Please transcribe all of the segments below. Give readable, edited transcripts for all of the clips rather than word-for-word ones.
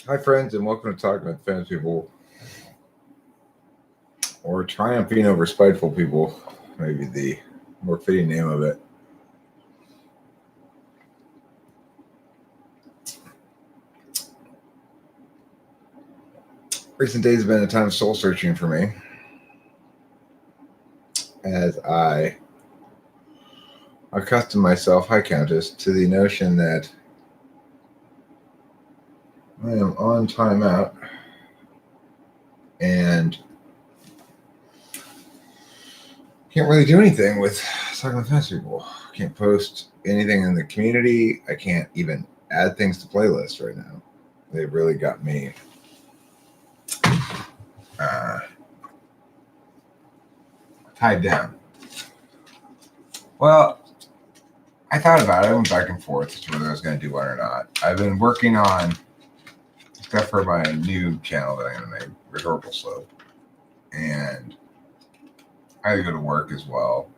Hi, friends, and welcome to Talking with Famous People, or Triumphing Over Spiteful People, maybe the more fitting name of it. Recent days have been a time of soul searching for me as I accustom myself, Hi Countess, to the notion that I am on timeout and can't really do anything with Talking with Famous People. Can't post anything in the community. I can't even add things to playlists right now. They've really got me tied down. Well, I thought about it. I went back and forth as to whether I was going to do one or not. I've been working on stuff for my new channel that I'm going to make, Rhetorical Slope. And I had to go to work as well.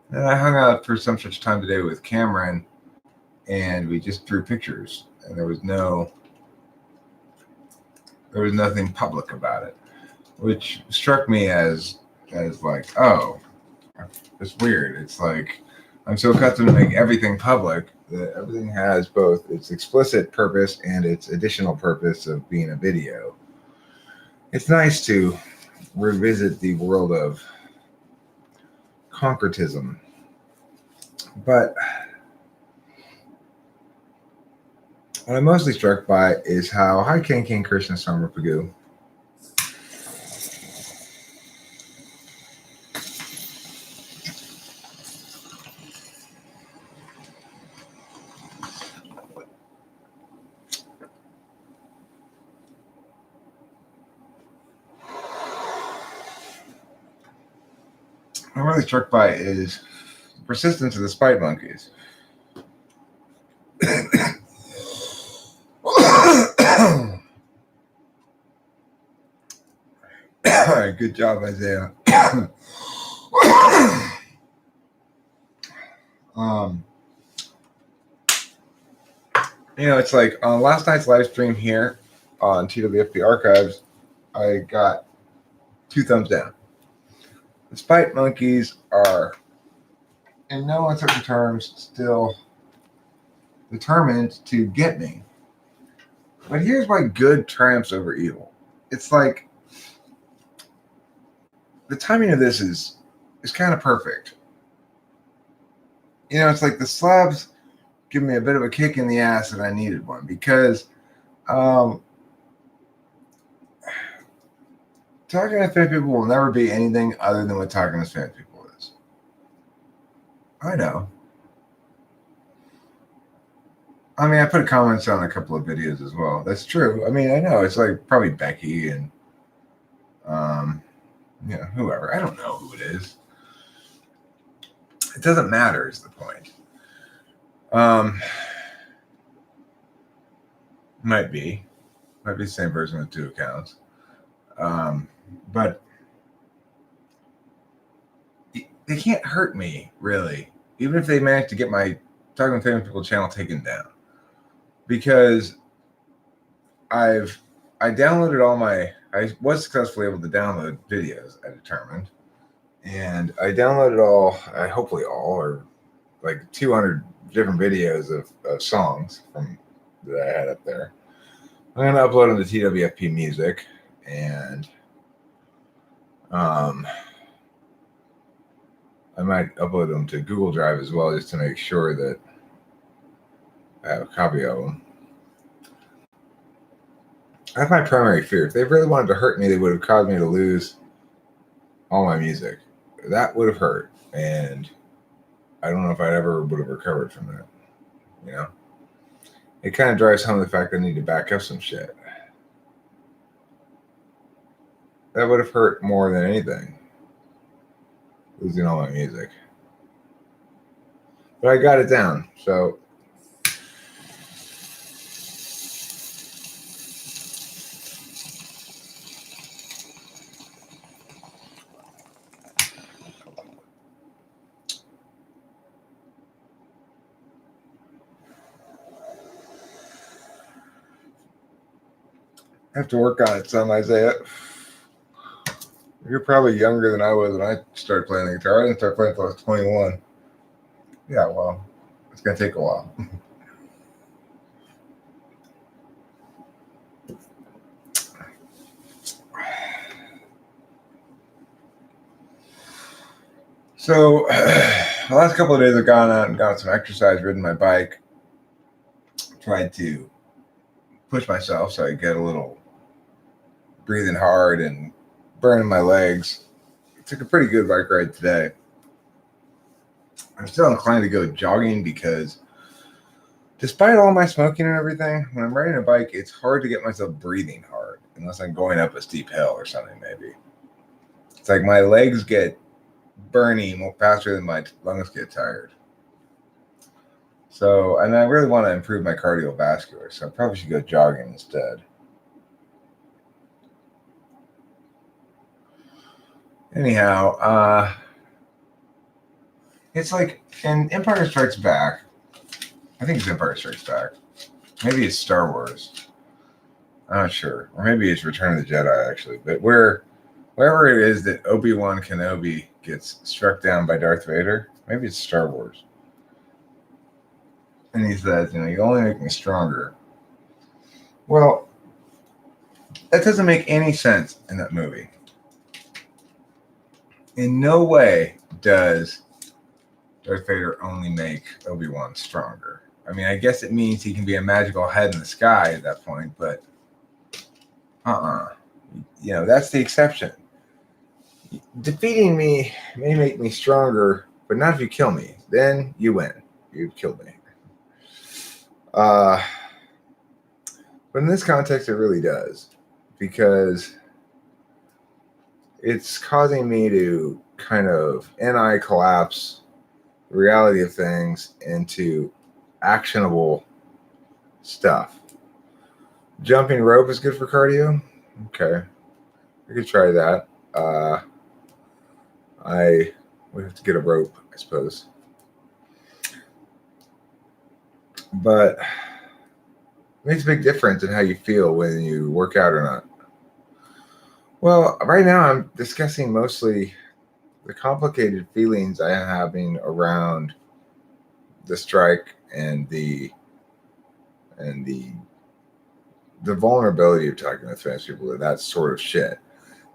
And I hung out for some such time today with Cameron, and we just drew pictures. And there was nothing public about it, which struck me as like, oh, it's weird. It's like I'm so accustomed to make everything public that everything has both its explicit purpose and its additional purpose of being a video. It's nice to revisit the world of concretism, but what I'm mostly struck by is how Hi King Krishna Summer Pagoo. I'm really struck by is the persistence of the spite monkeys. Good job, Isaiah. It's like on last night's live stream here on TwFP Archives, I got 2 thumbs down. The spite monkeys are, in no uncertain terms, still determined to get me. But here's why good triumphs over evil. It's like the timing of this is kind of perfect. It's like the slabs give me a bit of a kick in the ass that I needed one, because Talking to Famous People will never be anything other than what Talking to Famous People is. I know. I mean, I put comments on a couple of videos as well. That's true. I mean, I know. It's like probably Becky and whoever. I don't know who it is. It doesn't matter is the point. Might be the same person with 2 accounts. But they can't hurt me, really, even if they manage to get my Talking to Famous People channel taken down. Because I downloaded I was successfully able to download videos, I determined. And I downloaded hopefully all, or like 200 different videos of songs that I had up there. I'm going to upload them to TwFP Music, and I might upload them to Google Drive as well, just to make sure that I have a copy of them. That's my primary fear. If they really wanted to hurt me, they would have caused me to lose all my music. That would have hurt, and I don't know if I ever would have recovered from that. It kind of drives home the fact that I need to back up some shit. That would have hurt more than anything, losing all my music. But I got it down, so I have to work on it some, Isaiah. You're probably younger than I was when I started playing the guitar. I didn't start playing until I was 21. Yeah, well, it's going to take a while. So, the last couple of days I've gone out and got some exercise, ridden my bike, tried to push myself so I get a little breathing hard and burning my legs. Took a pretty good bike ride today. I'm still inclined to go jogging because despite all my smoking and everything, when I'm riding a bike, it's hard to get myself breathing hard unless I'm going up a steep hill or something, maybe. It's like my legs get burning more faster than my lungs get tired. So, and I really want to improve my cardiovascular, so I probably should go jogging instead. Anyhow, it's like in Empire Strikes Back. I think it's Empire Strikes Back. Maybe it's Star Wars. I'm not sure. Or maybe it's Return of the Jedi, actually. But wherever it is that Obi-Wan Kenobi gets struck down by Darth Vader, maybe it's Star Wars. And he says, you only make me stronger. Well, that doesn't make any sense in that movie. In no way does Darth Vader only make Obi-Wan stronger. I mean, I guess it means he can be a magical head in the sky at that point, but that's the exception. Defeating me may make me stronger, but not if you kill me. Then you win. You've killed me. But in this context, it really does, because it's causing me to kind of collapse the reality of things into actionable stuff. Jumping rope is good for cardio. Okay, I could try that. I would have to get a rope, I suppose. But it makes a big difference in how you feel when you work out or not. Well, right now I'm discussing mostly the complicated feelings I am having around the strike and the vulnerability of talking with famous people, that sort of shit.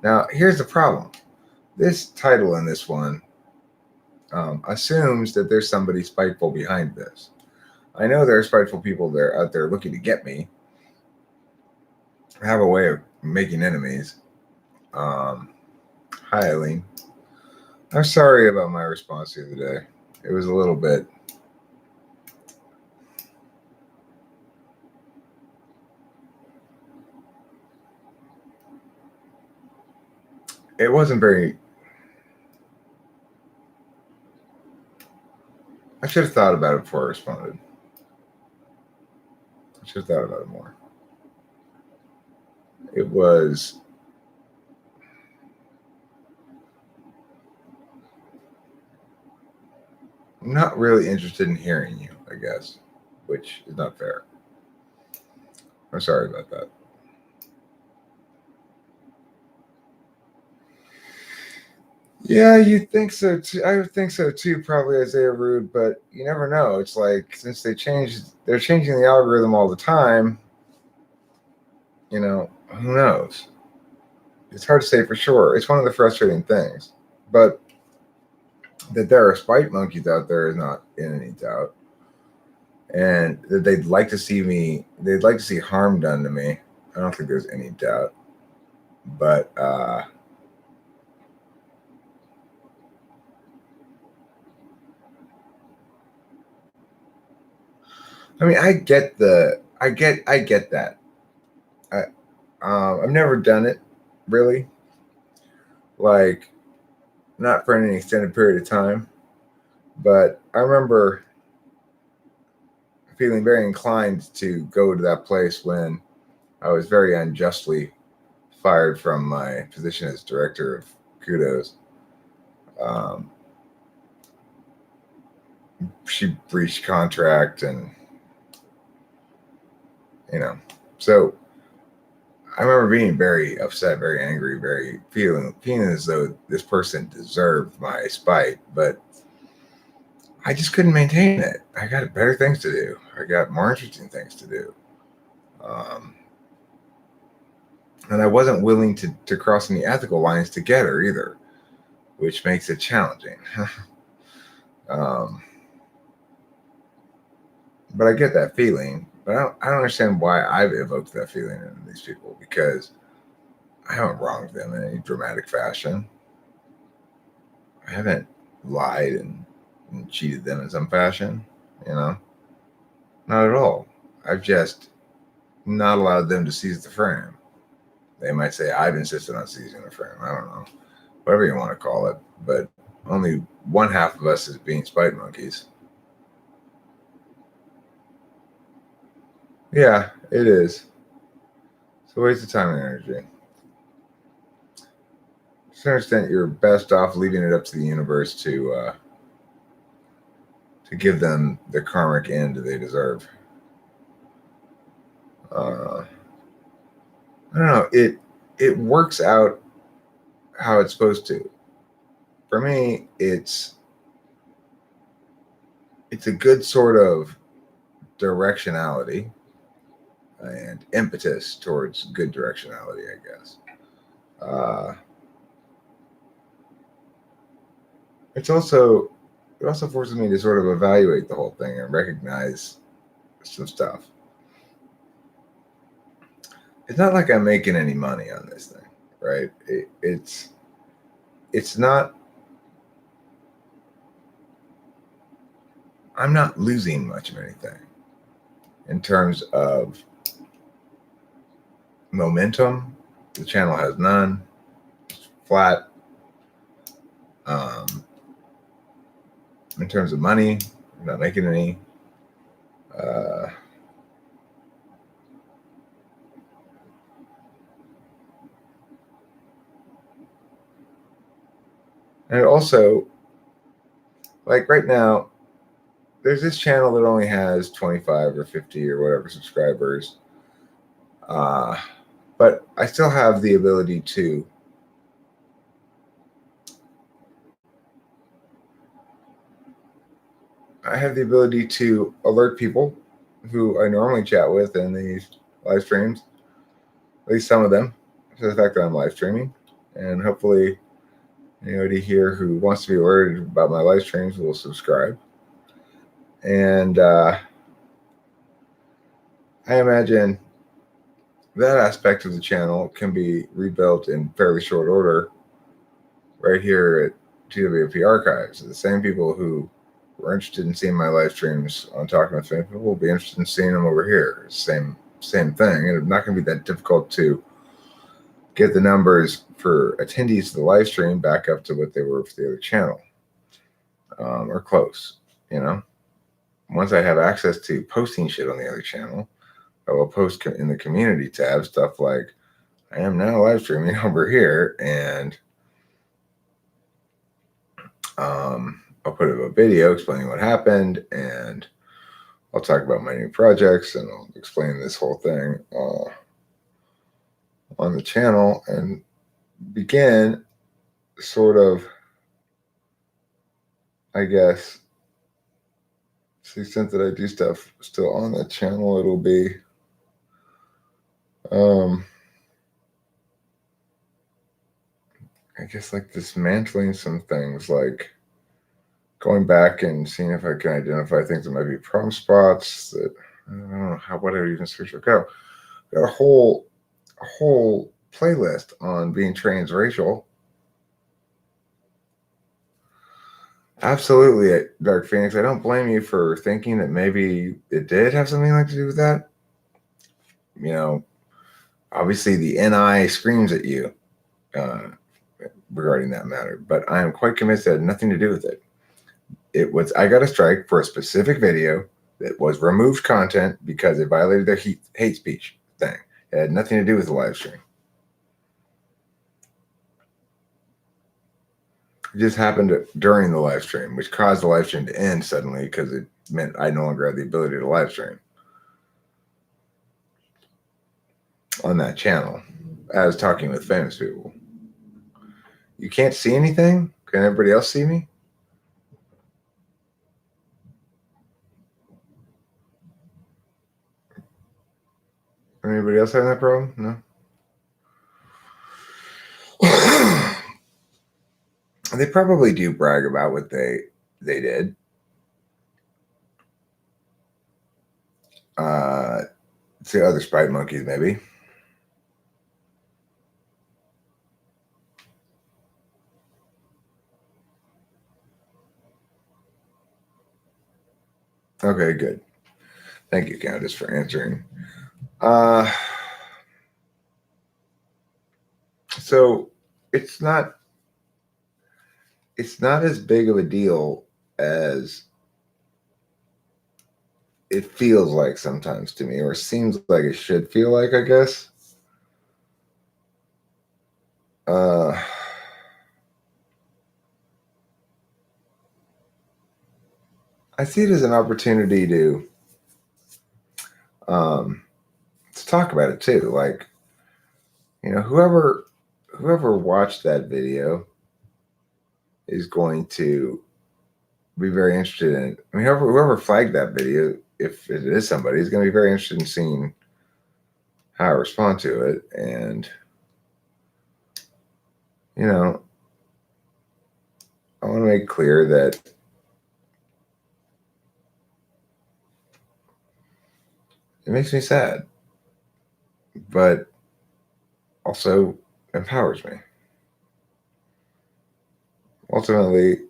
Now, here's the problem. This title in this one assumes that there's somebody spiteful behind this. I know there are spiteful people out there looking to get me. I have a way of making enemies. Hi, Eileen. I'm sorry about my response the other day. It was a little bit. It wasn't very. I should have thought about it before I responded. I should have thought about it more. It was. I'm not really interested in hearing you, I guess, which is not fair. I'm sorry about that. Yeah, you think so too. I would think so too, probably Isaiah Rude, but you never know. It's like, since they're changing the algorithm all the time, who knows? It's hard to say for sure. It's one of the frustrating things. But that there are spite monkeys out there is not in any doubt. And that they'd like to see harm done to me. I don't think there's any doubt. But I mean, I get that. I've never done it, really. Like, not for any extended period of time. But I remember feeling very inclined to go to that place when I was very unjustly fired from my position as director of Kudos. She breached contract, and so I remember being very upset, very angry, very feeling as though this person deserved my spite, but I just couldn't maintain it. I got better things to do. I got more interesting things to do. And I wasn't willing to cross any ethical lines together either, which makes it challenging. But I get that feeling, but I don't understand why I've evoked that feeling in these people, because I haven't wronged them in any dramatic fashion. I haven't lied and cheated them in some fashion, not at all. I've just not allowed them to seize the frame. They might say I've insisted on seizing the frame. I don't know, whatever you want to call it, but only one half of us is being spite monkeys. Yeah, it is. It's a waste of time and energy. To some extent, you're best off leaving it up to the universe to give them the karmic end they deserve. I don't know. It works out how it's supposed to. For me, it's a good sort of directionality and impetus towards good directionality, I guess. It also forces me to sort of evaluate the whole thing and recognize some stuff. It's not like I'm making any money on this thing, right? It's not. I'm not losing much of anything in terms of momentum. The channel has none. It's flat. In terms of money, I'm not making any. And also, like right now, there's this channel that only has 25 or 50 or whatever subscribers. But I still have the ability to alert people who I normally chat with in these live streams, at least some of them, to the fact that I'm live streaming. And hopefully anybody here who wants to be alerted about my live streams will subscribe. And I imagine that aspect of the channel can be rebuilt in fairly short order right here at TwFP Archives. The same people who were interested in seeing my live streams on Talking with Spiteful People will be interested in seeing them over here. Same thing. And it's not going to be that difficult to get the numbers for attendees to the live stream back up to what they were for the other channel, or close. Once I have access to posting shit on the other channel, I will post in the community tab stuff like, I am now live streaming over here, and I'll put up a video explaining what happened, and I'll talk about my new projects, and I'll explain this whole thing on the channel, and begin sort of, I guess, to the extent that I do stuff still on the channel, it'll be I guess like dismantling some things, like going back and seeing if I can identify things that might be problem spots that I don't know what I would even search. I've got a whole playlist on being transracial. Absolutely, Dark Phoenix. I don't blame you for thinking that maybe it did have something like to do with that. Obviously the NI screams at you regarding that matter, but I am quite convinced it had nothing to do with it. I got a strike for a specific video that was removed content because it violated their hate speech thing. It had nothing to do with the live stream. It just happened during the live stream, which caused the live stream to end suddenly because it meant I no longer had the ability to live stream. on that channel as talking with famous people. You can't see anything? Can everybody else see me? Anybody else having that problem? No? They probably do brag about what they did. See other spite monkeys, maybe. Okay, good. Thank you, Countess, for answering. So it's not as big of a deal as it feels like sometimes to me, or seems like it should feel like, I guess. I see it as an opportunity to talk about it too. Like, whoever watched that video is going to be very interested in it. I mean, whoever flagged that video, if it is somebody, is going to be very interested in seeing how I respond to it. And, I want to make clear that it makes me sad, but also empowers me. Ultimately,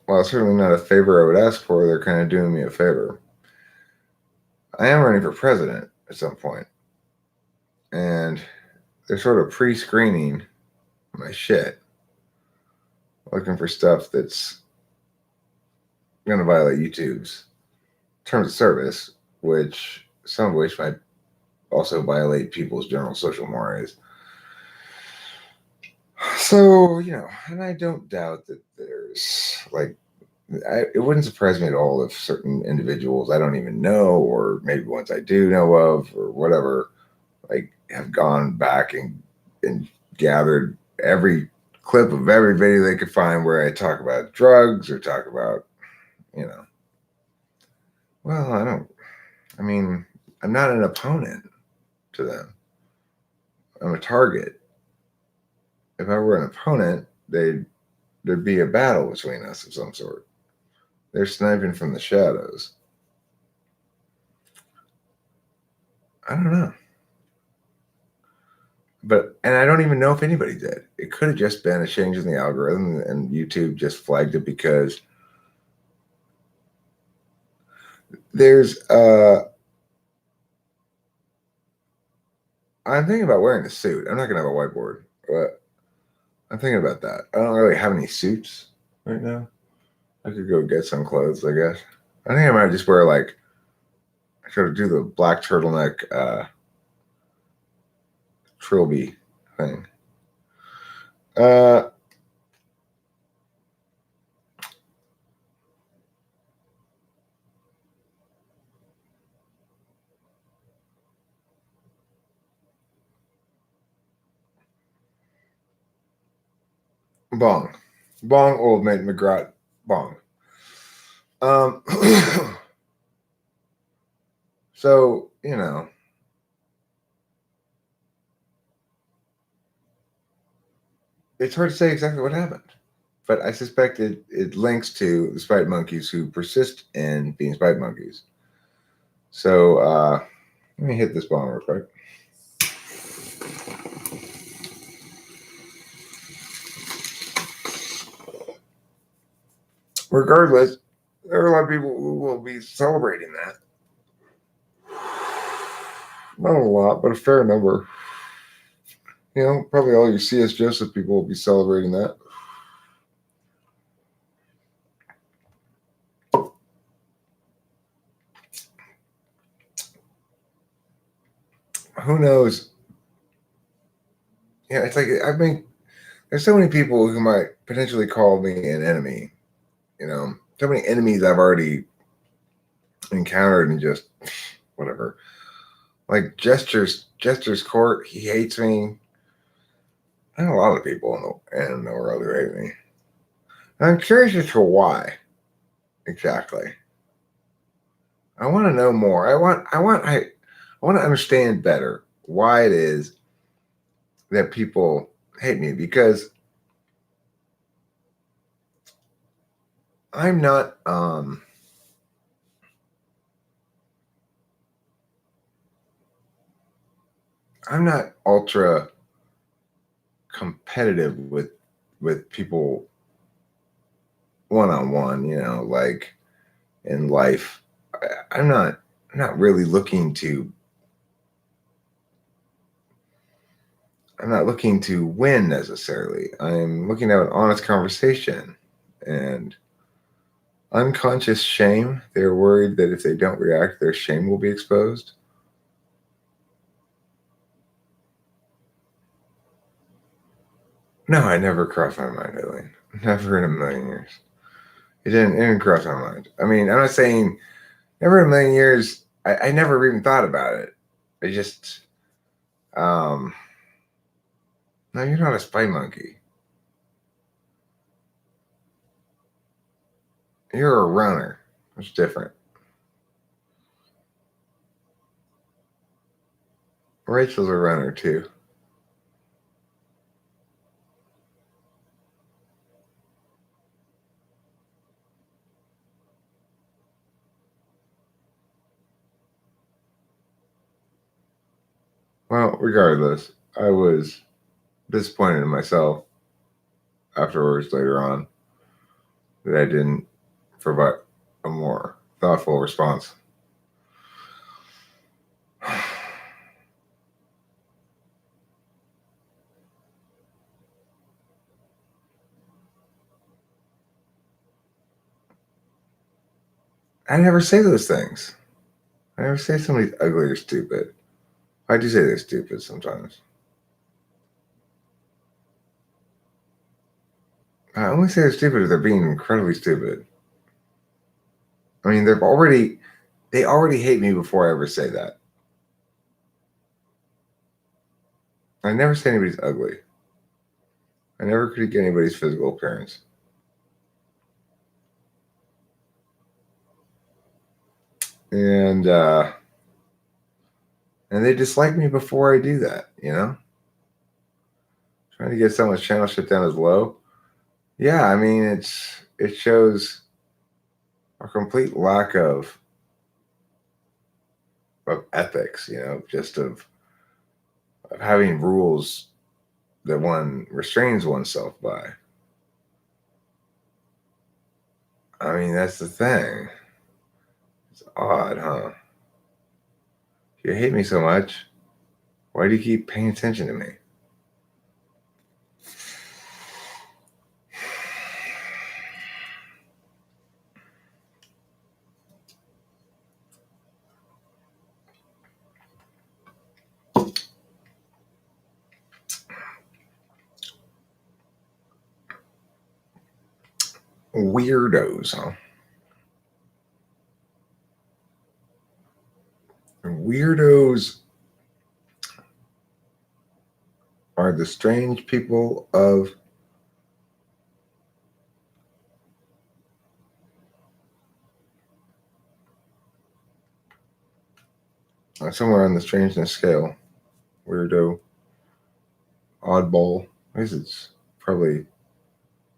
while it's certainly not a favor I would ask for, they're kind of doing me a favor. I am running for president at some point, and they're sort of pre-screening my shit, looking for stuff that's going to violate YouTube's terms of service, some of which might also violate people's general social mores. So, and I don't doubt that there's it wouldn't surprise me at all if certain individuals I don't even know, or maybe ones I do know of, or whatever, have gone back and gathered every clip of every video they could find where I talk about drugs or talk about, well, I'm not an opponent to them. I'm a target. If I were an opponent, there'd be a battle between us of some sort. They're sniping from the shadows. I don't know. And I don't even know if anybody did. It could have just been a change in the algorithm, and YouTube just flagged it because there's I'm thinking about wearing a suit. I'm not gonna have a whiteboard, but I'm thinking about that. I don't really have any suits right now. I could go get some clothes, I guess. I think I might just wear I sort of do the black turtleneck trilby thing. Bong, old mate McGrath, bong. So, it's hard to say exactly what happened, but I suspect it links to the spite monkeys who persist in being spite monkeys. So, let me hit this bong real quick. Regardless, there are a lot of people who will be celebrating that. Not a lot, but a fair number. Probably all your C.S. Joseph people will be celebrating that. Who knows? It's like, there's so many people who might potentially call me an enemy. So many enemies I've already encountered and just whatever. Like Jester's Court, he hates me. I know a lot of people in the world who hate me. I'm curious as to why exactly. I want to know more. I want to understand better why it is that people hate me, because I'm not ultra competitive with people one-on-one, like in life. I'm not really looking to win necessarily. I'm looking to have an honest conversation. And unconscious shame, they're worried that if they don't react, their shame will be exposed. No, I never crossed my mind, Eileen. Never in a million years. It didn't cross my mind. I mean, I'm not saying never in a million years. I never even thought about it. I just, no, you're not a spy monkey. You're a runner. It's different. Rachel's a runner too. Well, regardless, I was disappointed in myself afterwards later on that I didn't provide a more thoughtful response. I never say those things. I never say somebody's ugly or stupid. I do say they're stupid sometimes. I only say they're stupid if they're being incredibly stupid. I mean, they already hate me before I ever say that. I never say anybody's ugly. I never critique anybody's physical appearance. And they dislike me before I do that, Trying to get someone's channel shut down as low. Yeah, I mean, it shows a complete lack of ethics, just of having rules that one restrains oneself by. I mean, that's the thing. It's odd, huh? If you hate me so much, why do you keep paying attention to me? Weirdos, huh? Weirdos are the strange people of somewhere on the strangeness scale. Weirdo, oddball. I guess it's probably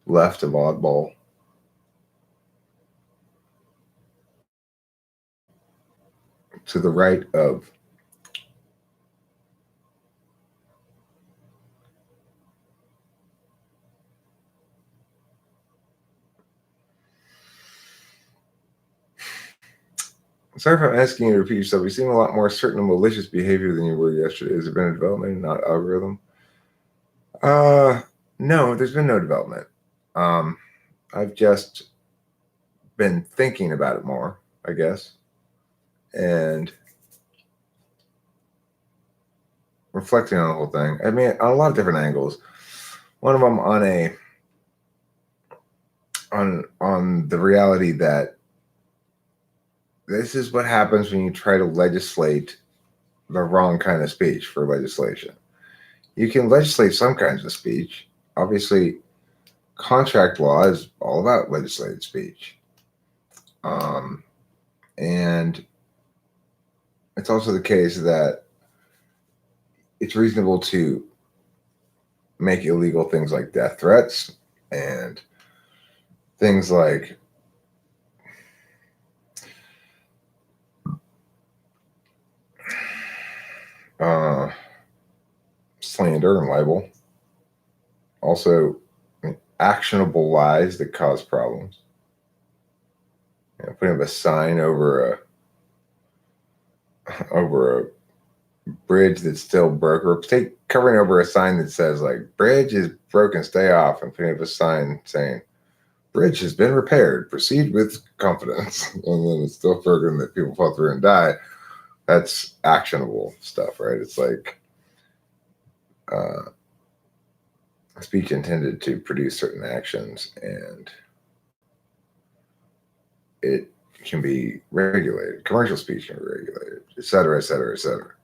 left of oddball. To the right of sorry if I'm asking you to repeat yourself. You seem a lot more certain of malicious behavior than you were yesterday. Has there been a development, not algorithm? No, there's been no development. I've just been thinking about it more, I guess, and reflecting on the whole thing. I mean, on a lot of different angles. One of them on the reality that this is what happens when you try to legislate the wrong kind of speech for legislation. You can legislate some kinds of speech. Obviously, contract law is all about legislated speech. And it's also the case that it's reasonable to make illegal things like death threats and things like slander and libel. Also, actionable lies that cause problems. Putting up a sign over a bridge that's still broke, or covering over a sign that says like "bridge is broken, stay off," and putting up a sign saying "bridge has been repaired, proceed with confidence," and then it's still broken that people fall through and die. That's actionable stuff, right? It's like speech intended to produce certain actions, and it can be regulated. Commercial speech can be regulated, et cetera, et cetera, et cetera.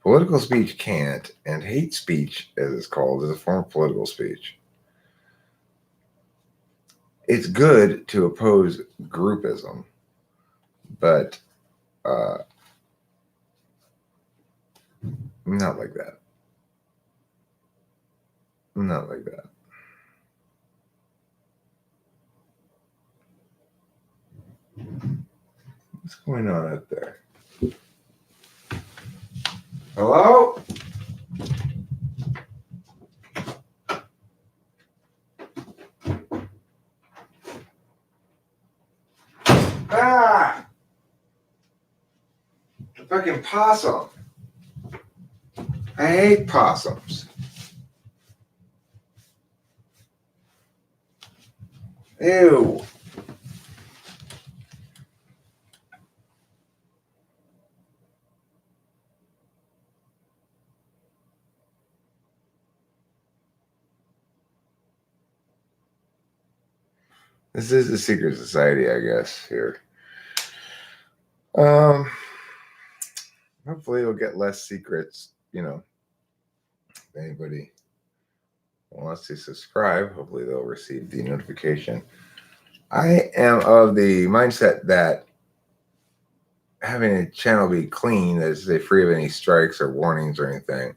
Political speech can't, and hate speech, as it's called, is a form of political speech. It's good to oppose groupism, but not like that. Not like that. What's going on out there? Hello? Ah! A fucking possum. I hate possums. Ew. This is a secret society, I guess, here. Hopefully it'll get less secrets, if anybody wants to subscribe, hopefully they'll receive the notification. I am of the mindset that having a channel be clean, that is, say, free of any strikes or warnings or anything,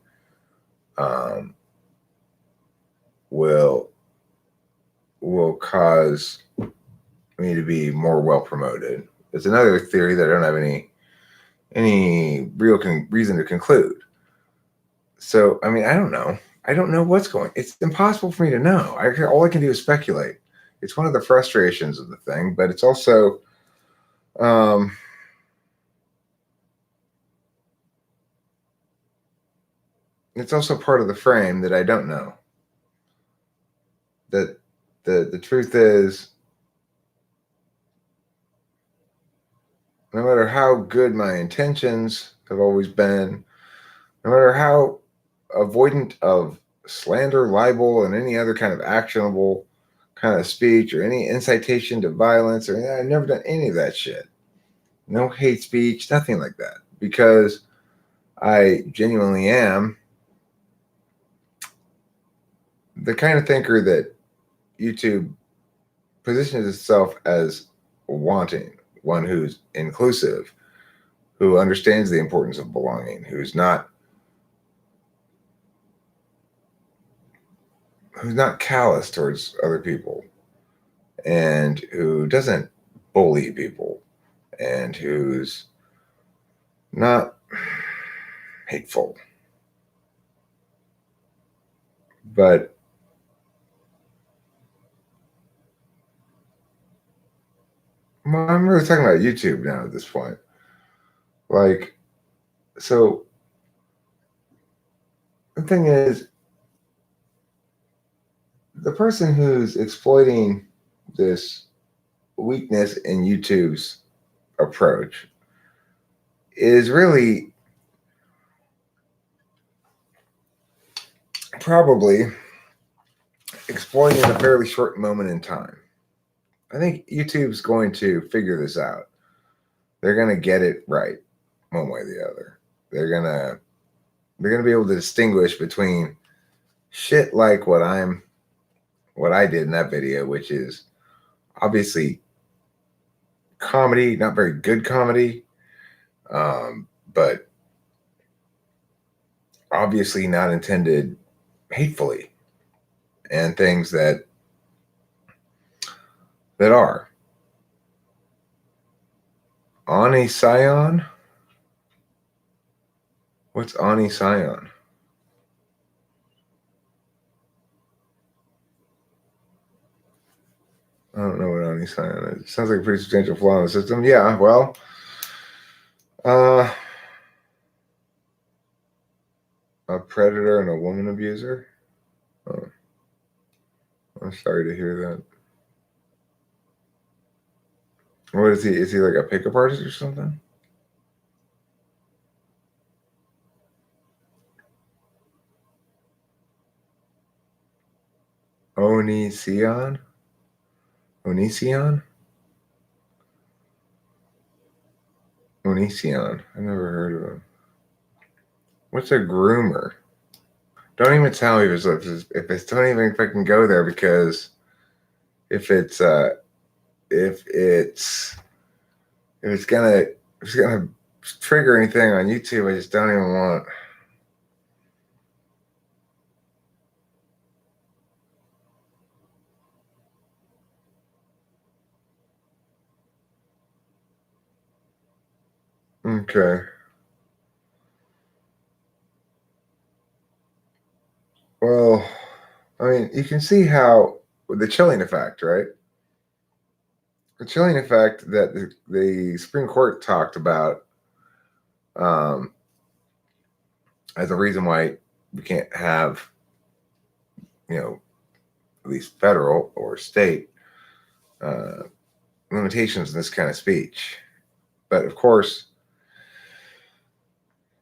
will cause me to be more well promoted. It's another theory that I don't have any real reason to conclude. So, I mean, I don't know. I don't know what's going. It's impossible for me to know. All I can do is speculate. It's one of the frustrations of the thing, but it's also, it's also part of the frame that I don't know. That the truth is, no matter how good my intentions have always been, no matter how avoidant of slander, libel, and any other kind of actionable kind of speech or any incitation to violence, or I've never done any of that shit. No hate speech, nothing like that, because I genuinely am the kind of thinker that YouTube positions itself as wanting, one who's inclusive, who understands the importance of belonging, who's not callous towards other people, and who doesn't bully people, and who's not hateful. But I'm really talking about YouTube now at this point. Like, so the thing is, the person who's exploiting this weakness in YouTube's approach is really probably exploiting a fairly short moment in time. I think YouTube's going to figure this out. they're gonna get it right one way or the other. They're gonna be able to distinguish between shit like what I did in that video, which is obviously comedy, not very good comedy, but obviously not intended hatefully, and things that are. Ani Sion? What's Ani Sion? I don't know what Ani Sion is. It sounds like a pretty substantial flaw in the system. Yeah, well, a predator and a woman abuser? Oh, I'm sorry to hear that. What is he? Is he like a pickup artist or something? Onision? Onision? Onision. I never heard of him. What's a groomer? Don't even tell me if it's don't even fucking go there, because if it's gonna trigger anything on YouTube, I just don't even want. Okay. Well, I mean, you can see how the chilling effect, right? The chilling effect that the Supreme Court talked about as a reason why we can't have, at least federal or state limitations in this kind of speech. But of course,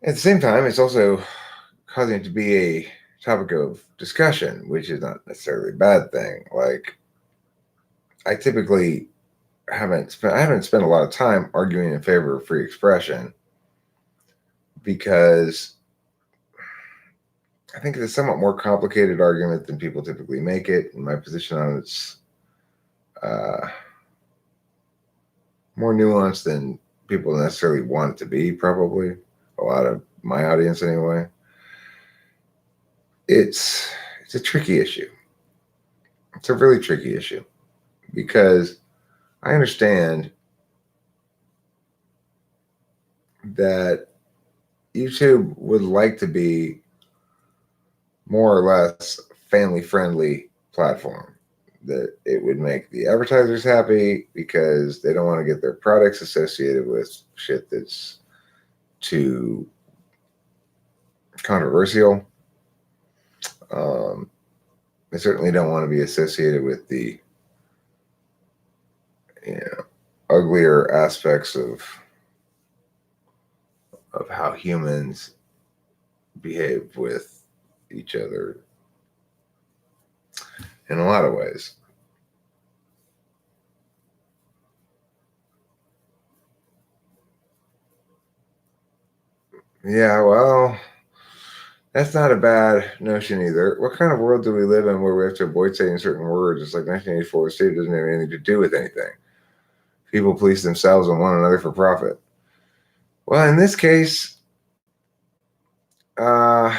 at the same time, it's also causing it to be a topic of discussion, which is not necessarily a bad thing. Like, I typically haven't spent a lot of time arguing in favor of free expression, because I think it's a somewhat more complicated argument than people typically make it. And my position on it's more nuanced than people necessarily want it to be, probably. A lot of my audience, anyway. It's a tricky issue. It's a really tricky issue, because I understand that YouTube would like to be more or less family-friendly platform, that it would make the advertisers happy because they don't want to get their products associated with shit that's too controversial. They certainly don't want to be associated with the uglier aspects of how humans behave with each other in a lot of ways. Yeah, well, that's not a bad notion either. What kind of world do we live in where we have to avoid saying certain words? It's like 1984 state doesn't have anything to do with anything. People police themselves and one another for profit. Well, in this case, I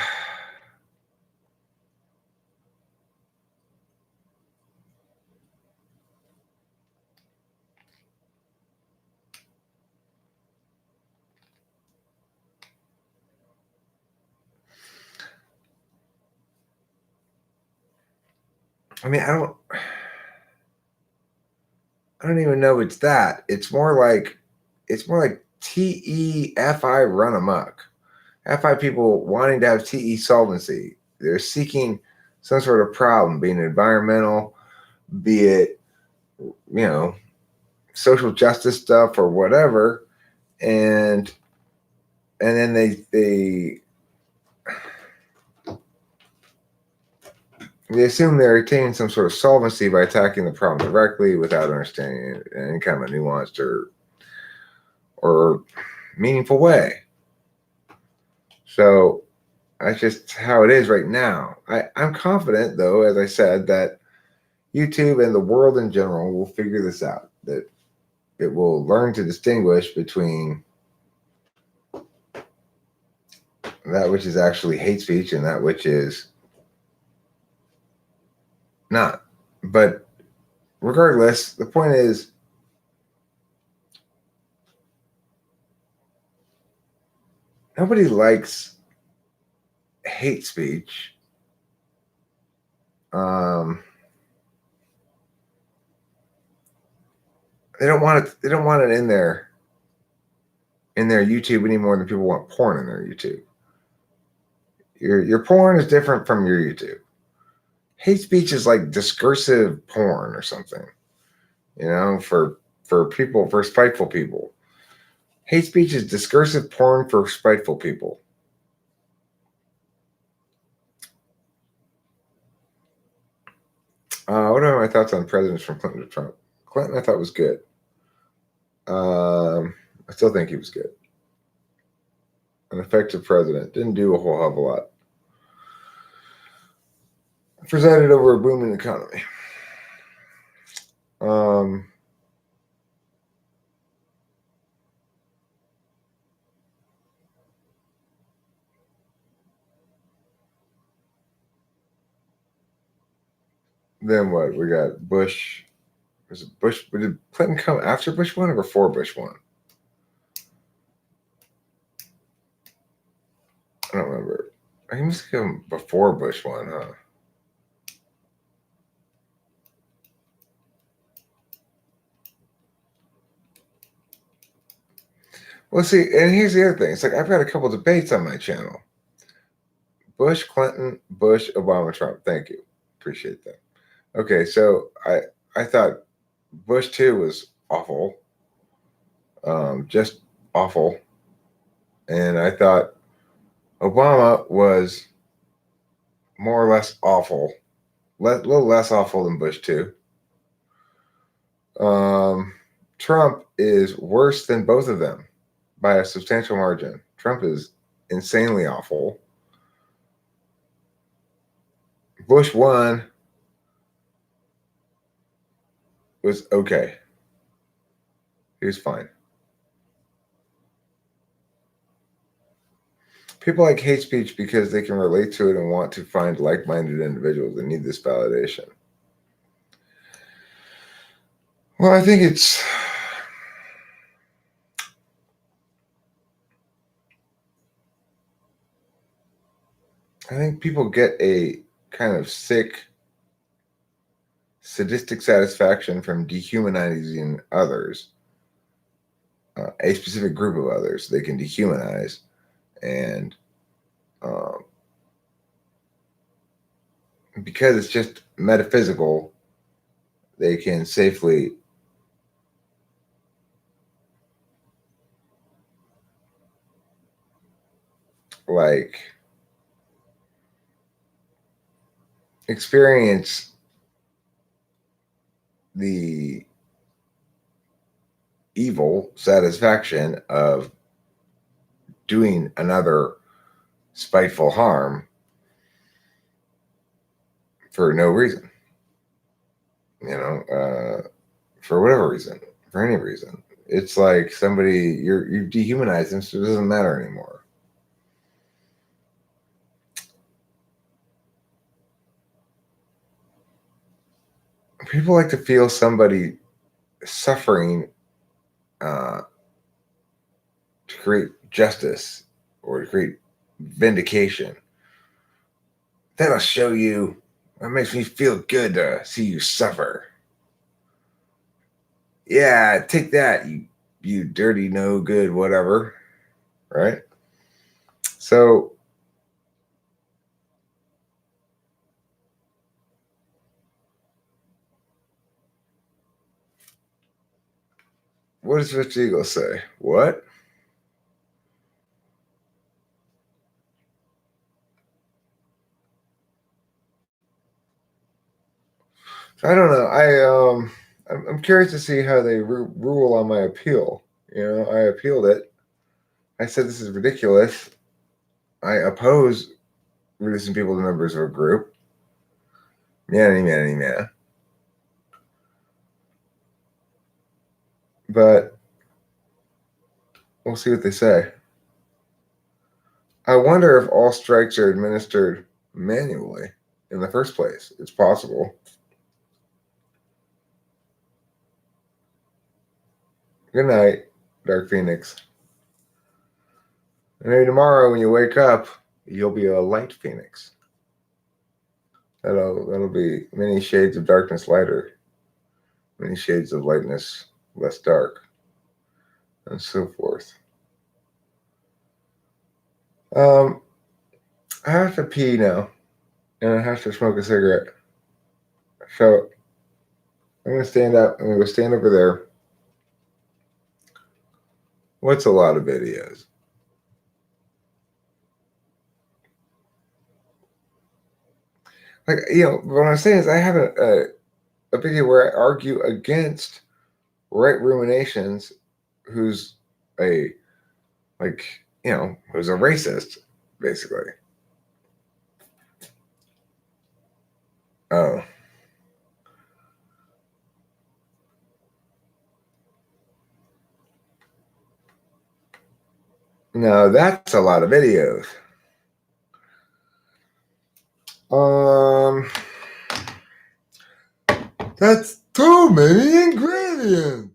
mean, I don't even know it's that. It's more like TEFI run amok. FI people wanting to have TE solvency. They're seeking some sort of problem, being environmental, be it, social justice stuff or whatever. And then they assume they're attaining some sort of solvency by attacking the problem directly without understanding any kind of a nuanced or meaningful way. So that's just how it is right now. I'm confident, though, as I said, that YouTube and the world in general will figure this out, that it will learn to distinguish between that which is actually hate speech and that which is not. But regardless, the point is, nobody likes hate speech. They don't want it. They don't want it in their YouTube any more than people want porn in their YouTube. Your porn is different from your YouTube. Hate speech is like discursive porn or something, for people, for spiteful people. Hate speech is discursive porn for spiteful people. What are my thoughts on presidents from Clinton to Trump? Clinton, I thought was good. I still think he was good. An effective president. Didn't do a whole hell of a lot. Presided over a booming economy. Then what? We got Bush. Was it Bush? Did Clinton come after Bush won or before Bush won? I don't remember. He must have come before Bush won, huh? Well, see, and here's the other thing. It's like I've got a couple debates on my channel. Bush, Clinton, Bush, Obama, Trump. Thank you. Appreciate that. Okay, so I thought Bush 2 was awful. Just awful. And I thought Obama was more or less awful. A little less awful than Bush 2. Trump is worse than both of them by a substantial margin. Trump is insanely awful. Bush 1 was okay. He was fine. People like hate speech because they can relate to it and want to find like-minded individuals that need this validation. Well, I think people get a kind of sick, sadistic satisfaction from dehumanizing others, a specific group of others they can dehumanize, and because it's just metaphysical, they can safely experience the evil satisfaction of doing another spiteful harm for no reason, for whatever reason, for any reason. It's like somebody, you've dehumanized them, so it doesn't matter anymore. People like to feel somebody suffering to create justice or to create vindication. That'll show you. That makes me feel good to see you suffer. Yeah, take that, you dirty, no good, whatever. Right? So what does Rich Eagle say? What? I don't know. I'm curious to see how they rule on my appeal. I appealed it. I said this is ridiculous. I oppose reducing people to members of a group. Man. But we'll see what they say. I wonder if all strikes are administered manually in the first place. It's possible. Good night, Dark Phoenix. Maybe tomorrow when you wake up, you'll be a light Phoenix. That'll be many shades of darkness lighter, many shades of lightness less dark, and so forth. I have to pee now, and I have to smoke a cigarette. So I'm gonna stand up. I'm gonna go stand over there. What's a lot of videos? Like, what I'm saying is I have a video where I argue against right ruminations who's who's a racist, basically. Oh. No, that's a lot of videos. That's too many ingredients.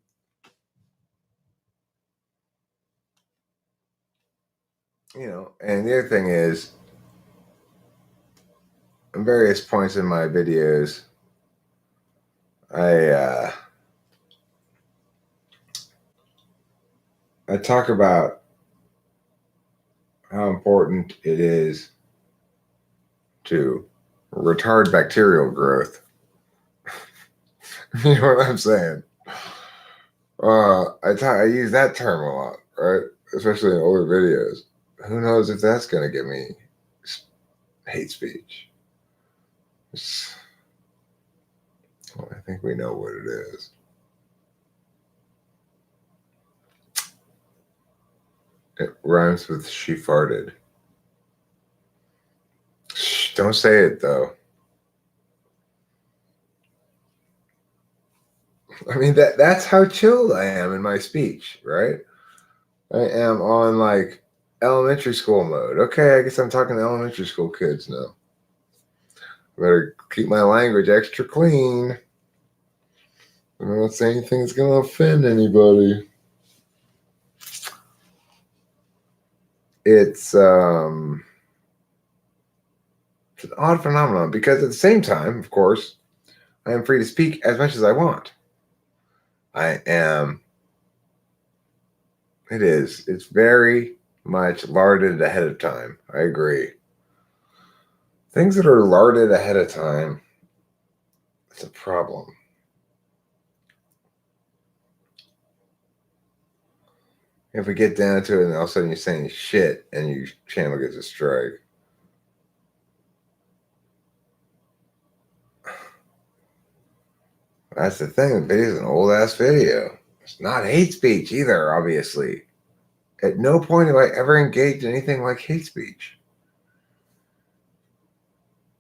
And the other thing is, at various points in my videos, I talk about how important it is to retard bacterial growth. You know what I'm saying? I use that term a lot, right? Especially in older videos. Who knows if that's going to get me hate speech? Well, I think we know what it is. It rhymes with she farted. Shh, don't say it though. I mean that's how chilled I am in my speech, right? I am on like elementary school mode. Okay, I guess I'm talking to elementary school kids now. Better keep my language extra clean. I'm not saying anything that's gonna offend anybody. It's an odd phenomenon because at the same time, of course, I am free to speak as much as I want. It's very much larded ahead of time. I agree. Things that are larded ahead of time, it's a problem. If we get down to it and all of a sudden you're saying shit and your channel gets a strike. That's the thing. The video is an old ass video. It's not hate speech either, obviously. At no point have I ever engaged in anything like hate speech.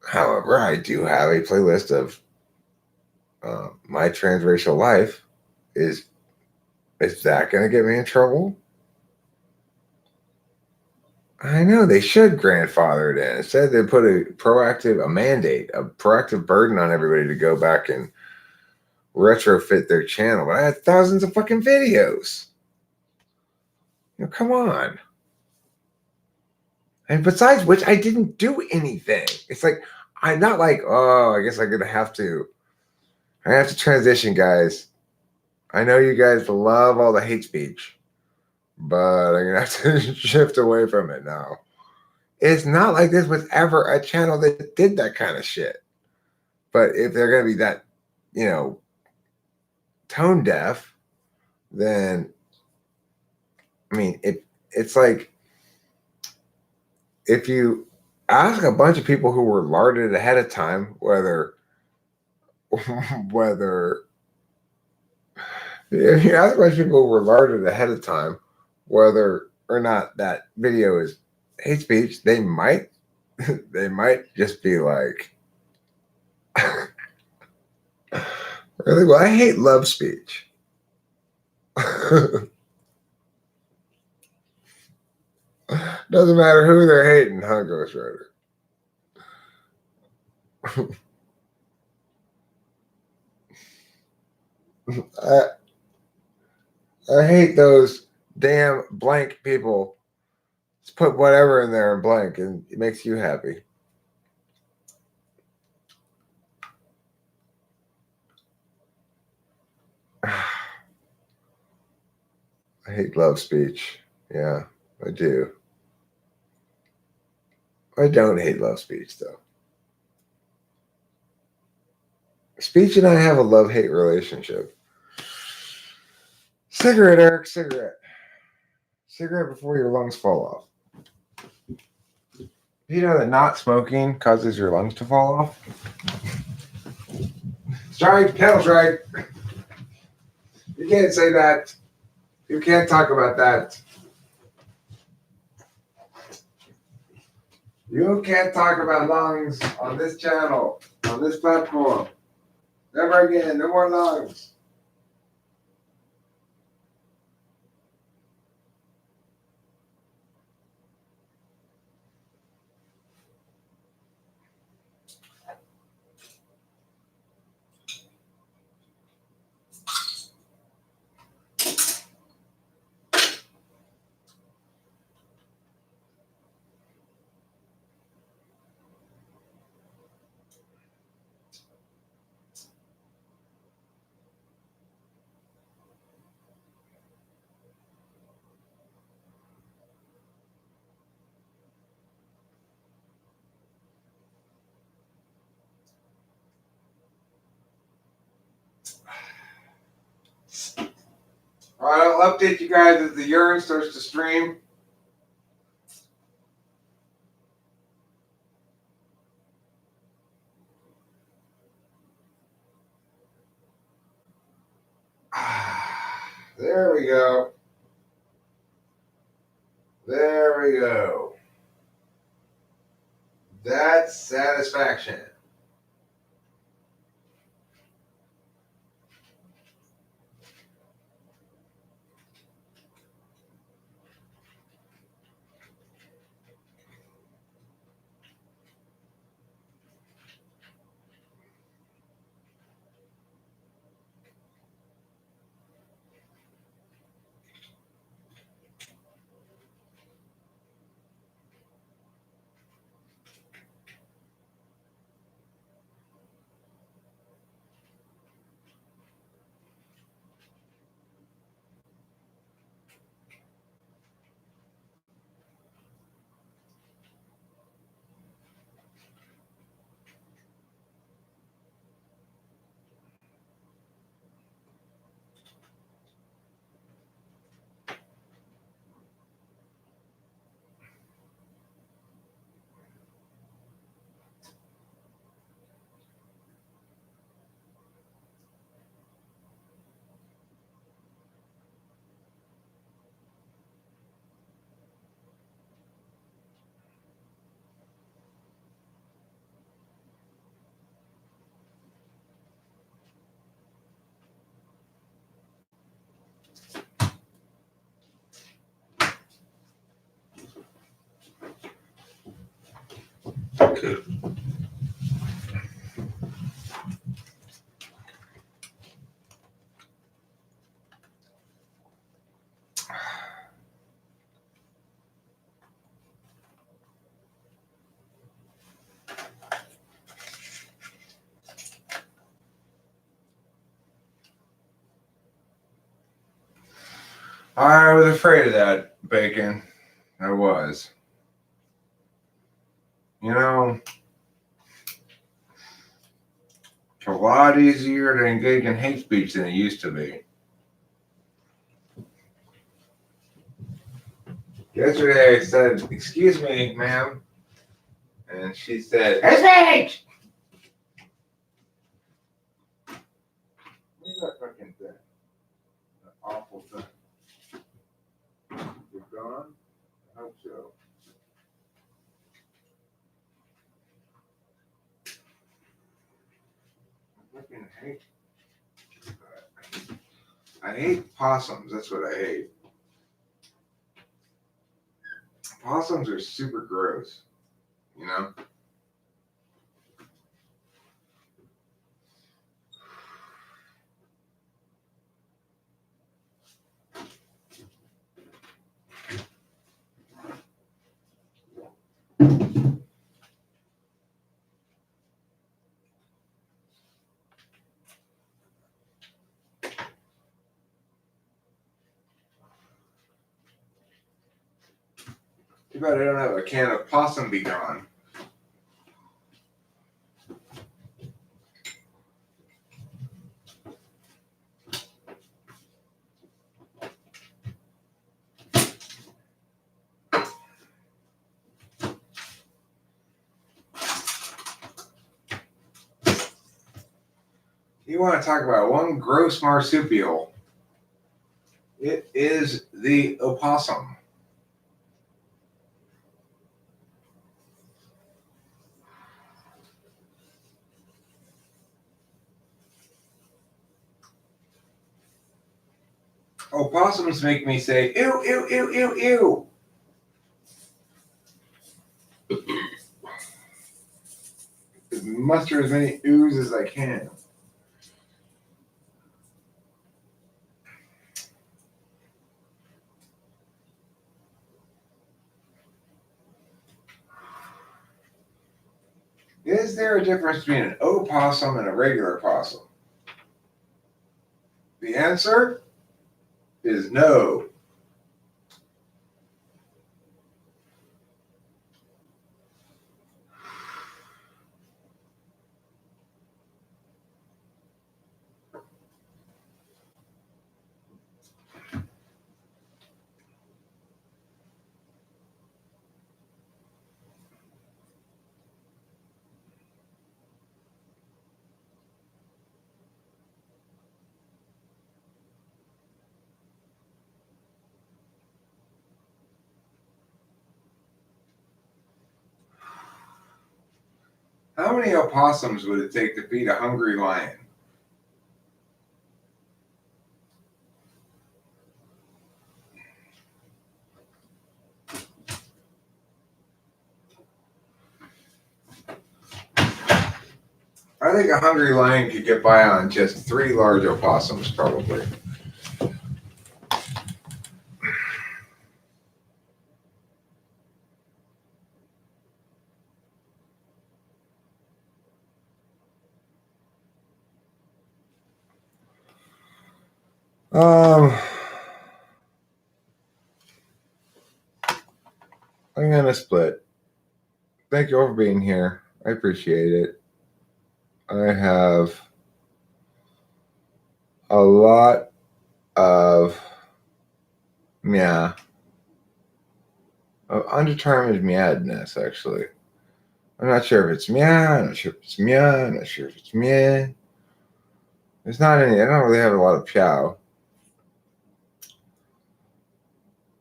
However, I do have a playlist of my transracial life. Is that going to get me in trouble? I know they should grandfather it in. Instead, they put a proactive burden on everybody to go back and retrofit their channel. But I had thousands of fucking videos. Come on. And besides which, I didn't do anything. It's like, I'm not like, oh, I guess I'm going to have to. I have to transition, guys. I know you guys love all the hate speech, but I'm going to have to shift away from it now. It's not like this was ever a channel that did that kind of shit. But if they're going to be that, tone deaf, then, I mean, it's like, if you ask a bunch of people who were larded ahead of time, whether If you ask a bunch of people who were alerted ahead of time whether or not that video is hate speech, they might just be like, really? Well, I hate love speech. Doesn't matter who they're hating, huh, Ghost Rider? I hate those damn blank people. Just put whatever in there in blank and it makes you happy. I hate love speech. Yeah, I do. I don't hate love speech, though. Speech and I have a love-hate relationship. Cigarette, Eric, cigarette. Cigarette before your lungs fall off. You know that not smoking causes your lungs to fall off? Strike, pedal strike. You can't say that. You can't talk about that. You can't talk about lungs on this channel, on this platform. Never again. No more lungs. All right, I'll update you guys as the urine starts to stream. There we go. There we go. That's satisfaction. I was afraid of that, Bacon. I was. You know, it's a lot easier to engage in hate speech than it used to be. Yesterday I said, "Excuse me, ma'am," and she said, "Hate speech!" Where's that fucking thing? whole time. You're gone? I hope so. I fucking hate. I hate possums. That's what I hate. Possums are super gross. You know? Too bad I don't have a can of Possum Be Gone. You want to talk about one gross marsupial? It is the opossum. Opossums make me say, ew, ew, ew, ew, ew. Muster as many oohs as I can. Is there a difference between an opossum and a regular possum? The answer is no. How many opossums would it take to feed a hungry lion? I think a hungry lion could get by on just 3 large opossums, probably. I'm gonna split. Thank you all for being here. I appreciate it. I have a lot of undetermined madness, actually. I'm not sure if it's meow, I'm not sure if it's meow, I'm not sure if it's meh. There's not any, I don't really have a lot of chow.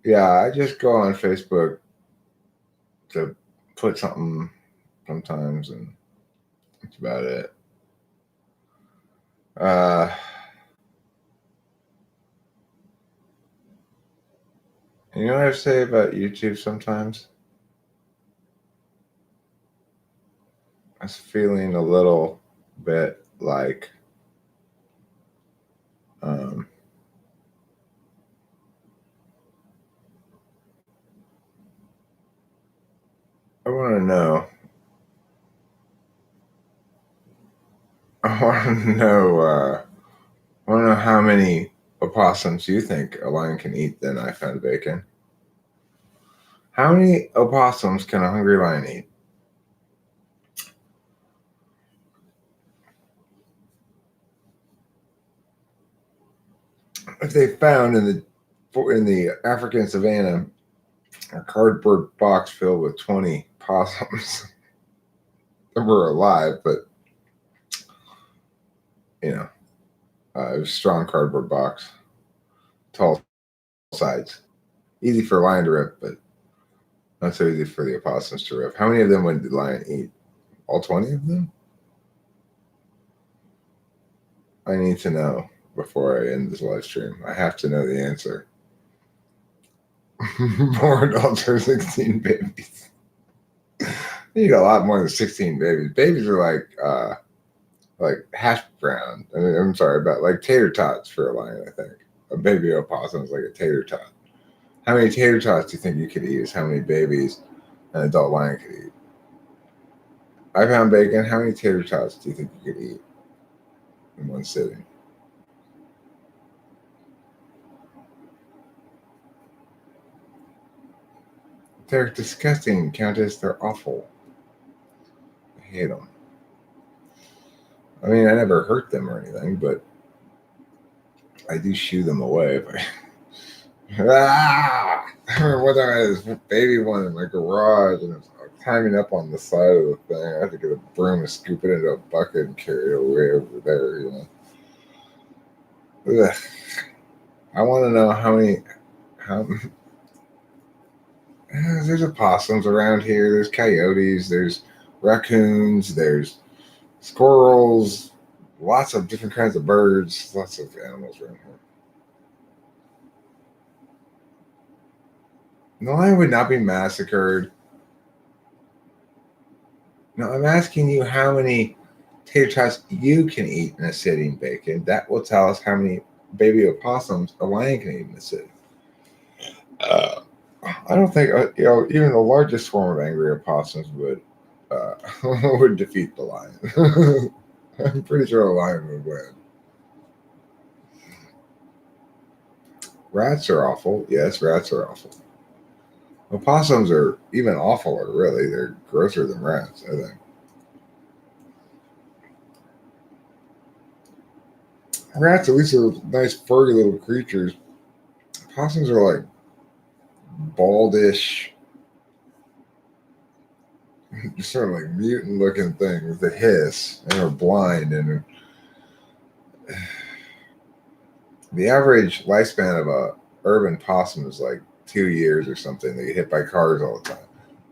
Yeah, I just go on Facebook to put something sometimes, and that's about it. You know what I say about YouTube sometimes? I was feeling a little bit like I want to know. I want to know how many opossums you think a lion can eat. Then I found bacon. How many opossums can a hungry lion eat? If they found in the African savannah a cardboard box filled with 20 possums that were alive, but it was a strong cardboard box. tall sides. Easy for a lion to rip, but not so easy for the opossums to rip. How many of them would the lion eat? All 20 of them? I need to know before I end this live stream. I have to know the answer. More adults or 16 babies? You need a lot more than 16 babies. Babies are like hash brown. I mean, I'm sorry, about like tater tots for a lion, I think. A baby opossum is like a tater tot. How many tater tots do you think you could eat is how many babies an adult lion could eat? 5-pound bacon, how many tater tots do you think you could eat in one sitting? They're disgusting, Countess. They're awful. I hate them. I mean, I never hurt them or anything, but I do shoo them away. I remember one time I had this baby one in my garage, and it was climbing up on the side of the thing. I had to get a broom and scoop it into a bucket and carry it away over there, you know. Ugh. I want to know there's opossums around here, there's coyotes, there's raccoons, there's squirrels, lots of different kinds of birds, lots of animals around here. The lion would not be massacred. No, I'm asking you how many tater tots you can eat in a sitting, Bacon. That will tell us how many baby opossums a lion can eat in a sitting. I don't think even the largest swarm of angry opossums would would defeat the lion. I'm pretty sure a lion would win. Rats are awful. Yes, rats are awful. Opossums are even awfuler, really. They're grosser than rats, I think. Rats at least are nice, furry little creatures. Opossums are like baldish, just sort of like mutant looking things that hiss and are blind. And the average lifespan of a urban possum is like 2 years or something. They get hit by cars all the time.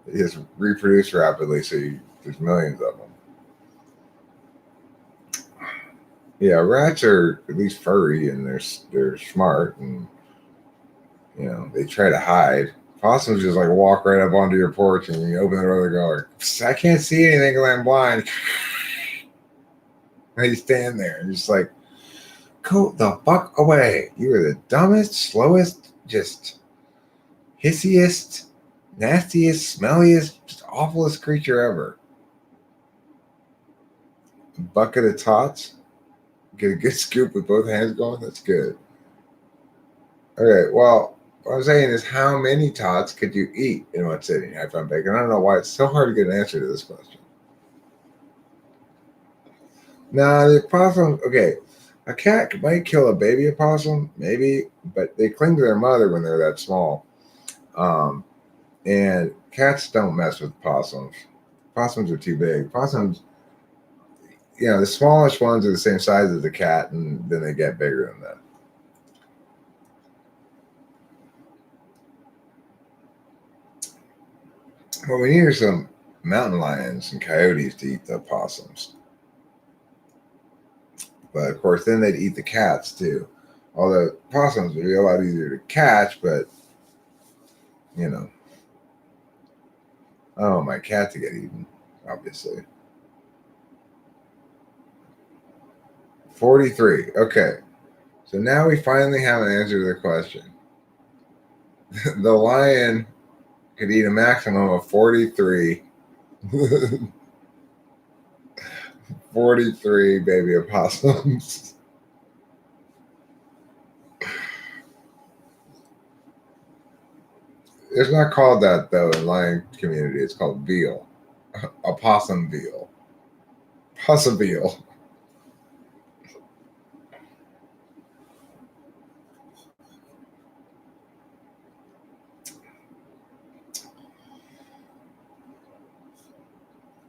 They just reproduce rapidly, so there's millions of them. Yeah, rats are at least furry and they're smart, and you know they try to hide. Possums just like walk right up onto your porch, and you open the door, they go like, "I can't see anything because I'm blind." And you stand there and just like, go the fuck away. You are the dumbest, slowest, just hissiest, nastiest, smelliest, just awfulest creature ever. A bucket of tots. Get a good scoop with both hands going. That's good. Okay, well, what I'm saying is, how many tots could you eat in one sitting? I found bacon. I don't know why it's so hard to get an answer to this question. Now, the opossum, okay, a cat might kill a baby opossum, maybe, but they cling to their mother when they're that small. And cats don't mess with possums. Possums are too big. Possums, you know, the smallest ones are the same size as the cat, and then they get bigger than that. Well, we need some mountain lions and coyotes to eat the possums. But of course, then they'd eat the cats too. Although possums would be a lot easier to catch, but you know, I don't want my cat to get eaten, obviously. 43. Okay. So now we finally have an answer to the question. The lion could eat a maximum of 43 43 baby opossums. It's not called that though in lion community. It's called veal. Opossum veal. Possum veal.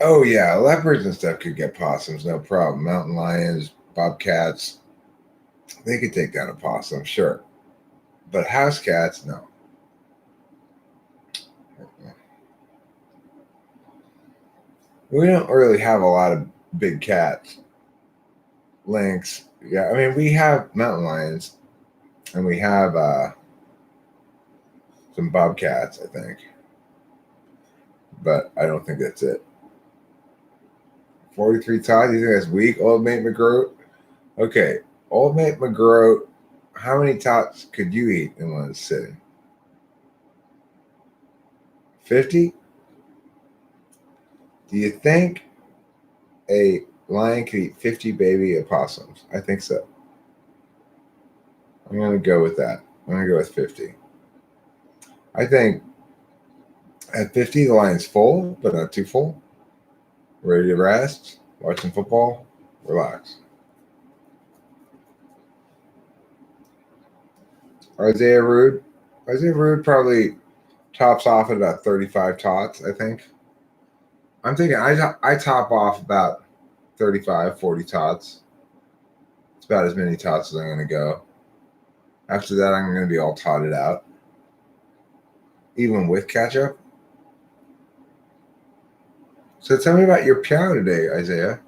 Oh yeah, leopards and stuff could get possums, no problem. Mountain lions, bobcats, they could take down a possum, sure. But house cats, no. We don't really have a lot of big cats. Lynx. Yeah, I mean, we have mountain lions, and we have some bobcats, I think. But I don't think that's it. 43 tots? You think that's weak, Old Mate McGroat? Okay, Old Mate McGroat, how many tots could you eat in one sitting? 50? Do you think a lion could eat 50 baby opossums? I think so. I'm going to go with that. I'm going to go with 50. I think at 50, the lion's full, but not too full. Ready to rest, watch some football, relax. Isaiah Rude. Isaiah Rude probably tops off at about 35 tots, I think. I'm thinking I top off about 35, 40 tots. It's about as many tots as I'm going to go. After that, I'm going to be all totted out. Even with ketchup. So tell me about your piano today, Isaiah.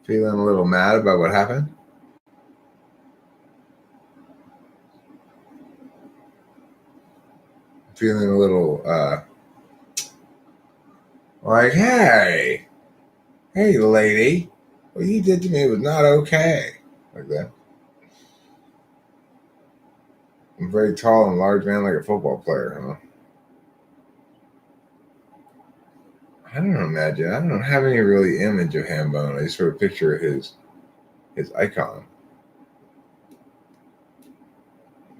Feeling a little mad about what happened? Feeling a little like, hey, lady, what you did to me was not okay. Like that. I'm very tall and large man like a football player, huh? I don't imagine. I don't have any really image of Hambone. I just sort of picture his icon.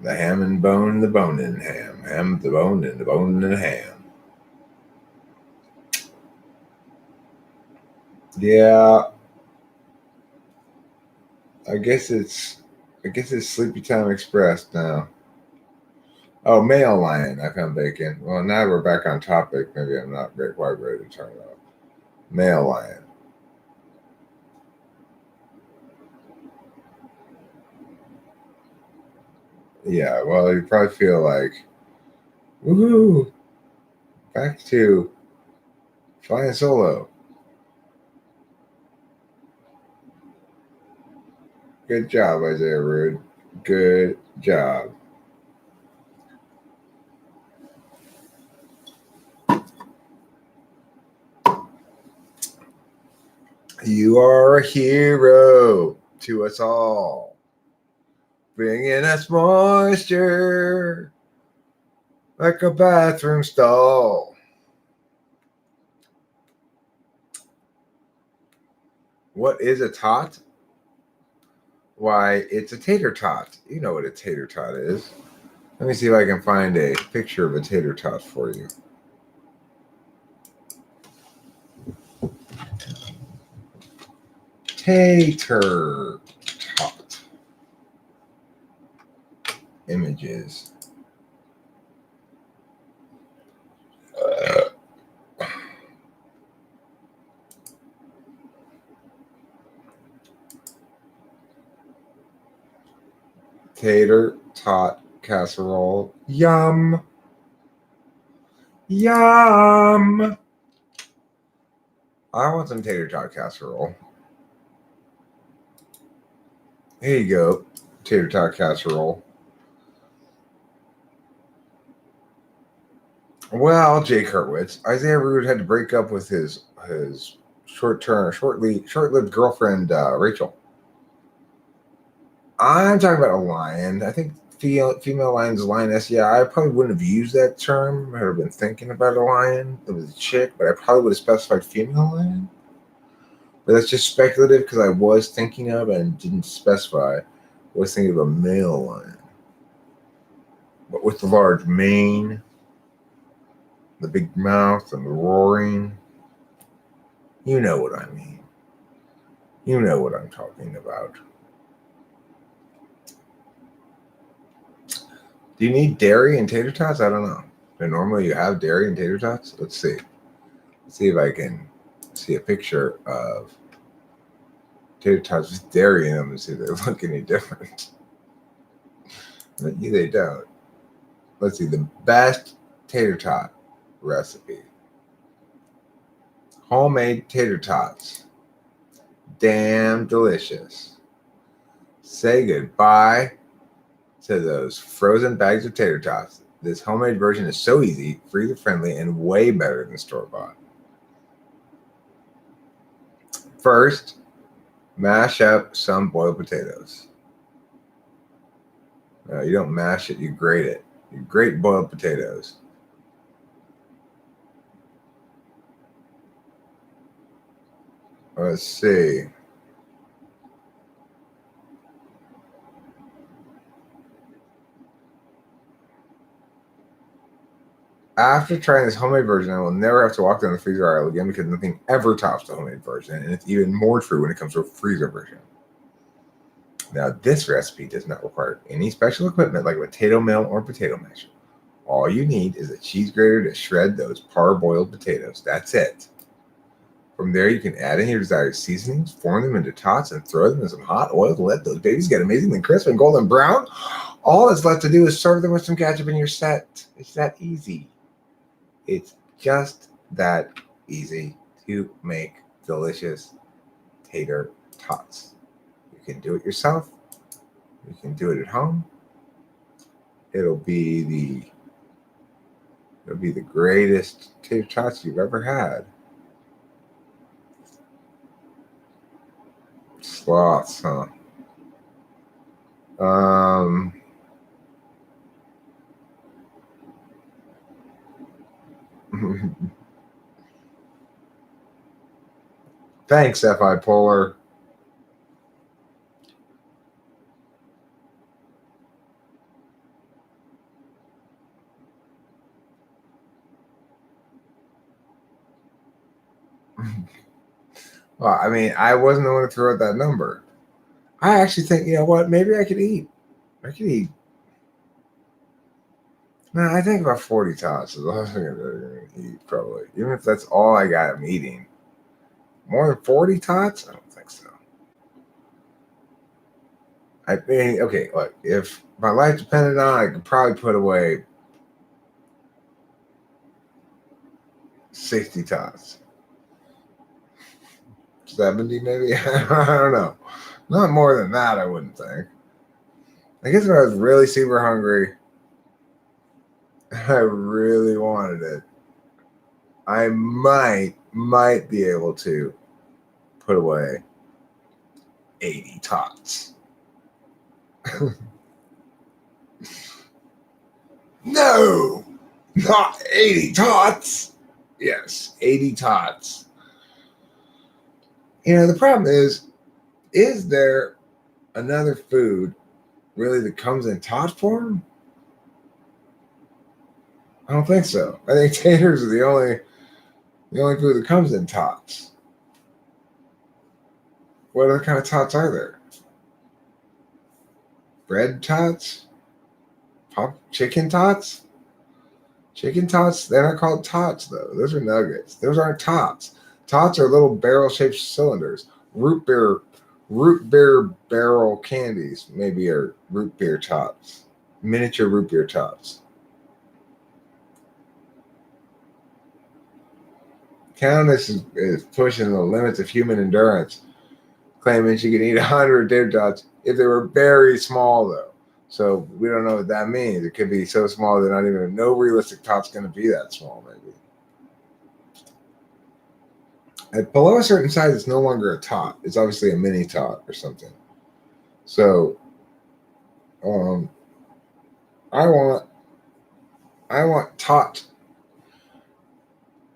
The ham and bone, the bone and ham. Ham, the bone, and the bone and the ham. Yeah. I guess it's Sleepy Time Express now. Oh, male lion. I found bacon. Well, now we're back on topic. Maybe I'm not quite ready to turn it off. Male lion. Yeah, well, you probably feel like, woohoo, back to flying solo. Good job, Isaiah Rude. Good job. You are a hero to us all, bringing us moisture like a bathroom stall. What is a tot? Why, it's a tater tot. You know what a tater tot is. Let me see if I can find a picture of a tater tot for you. Tater tot. Images. Tater tot casserole. Yum. Yum. I want some tater tot casserole. Here you go. Tater tot casserole. Well, Jake Hurwitz, Isaiah Rude had to break up with his short-lived girlfriend, Rachel. I'm talking about a lion. I think female lions, lioness. Yeah, I probably wouldn't have used that term. I would have been thinking about a lion that was a chick, but I probably would have specified female lion. But that's just speculative because I was thinking of and didn't specify. I was thinking of a male lion, but with the large mane, the big mouth, and the roaring. You know what I mean. You know what I'm talking about. Do you need dairy and tater tots? I don't know. Do normally you have dairy and tater tots? Let's see. Let's see if I can see a picture of tater tots with dairy in them and see if they look any different. But they don't. let's see, the best tater tot recipe. Homemade tater tots. Damn delicious. Say goodbye to those frozen bags of tater tots. This homemade version is so easy, freezer friendly, and way better than store-bought. First, mash up some boiled potatoes. No, you don't mash it, you grate it. You grate boiled potatoes. Let's see. After trying this homemade version, I will never have to walk down the freezer aisle again because nothing ever tops the homemade version, and it's even more true when it comes to a freezer version. Now, this recipe does not require any special equipment like a potato mill or potato masher. All you need is a cheese grater to shred those parboiled potatoes. That's it. From there, you can add in your desired seasonings, form them into tots, and throw them in some hot oil to let those babies get amazingly crisp and golden brown. All that's left to do is serve them with some ketchup and you're set. It's that easy. It's just that easy to make delicious tater tots. You can do it yourself. You can do it at home. It'll be the greatest tater tots you've ever had. Sloths, huh? Thanks, F.I. Polar. Well, I mean, I wasn't the one who threw out that number. I actually think, you know what? Maybe I could eat. No, I think about 40 tots is all I'm going to eat, probably. Even if that's all I got, I'm eating. More than 40 tots? I don't think so. I mean, okay, look, if my life depended on it, I could probably put away 60 tots. 70 maybe? I don't know. Not more than that, I wouldn't think. I guess if I was really super hungry, I really wanted it, I might be able to put away 80 tots. No, not 80 tots. Yes, 80 tots. You know, the problem is there another food really that comes in tot form? I don't think so. I think taters are the only food that comes in tots. What other kind of tots are there? Bread tots? Chicken tots? Chicken tots? They're not called tots, though. Those are nuggets. Those aren't tots. Tots are little barrel-shaped cylinders. Root beer barrel candies maybe are root beer tots. Miniature root beer tots. Countess is pushing the limits of human endurance, claiming she can eat 100 tater tots if they were very small, though. So we don't know what that means. It could be so small that not even no realistic tot's going to be that small, maybe. At below a certain size, it's no longer a tot. It's obviously a mini tot or something. So, I want tot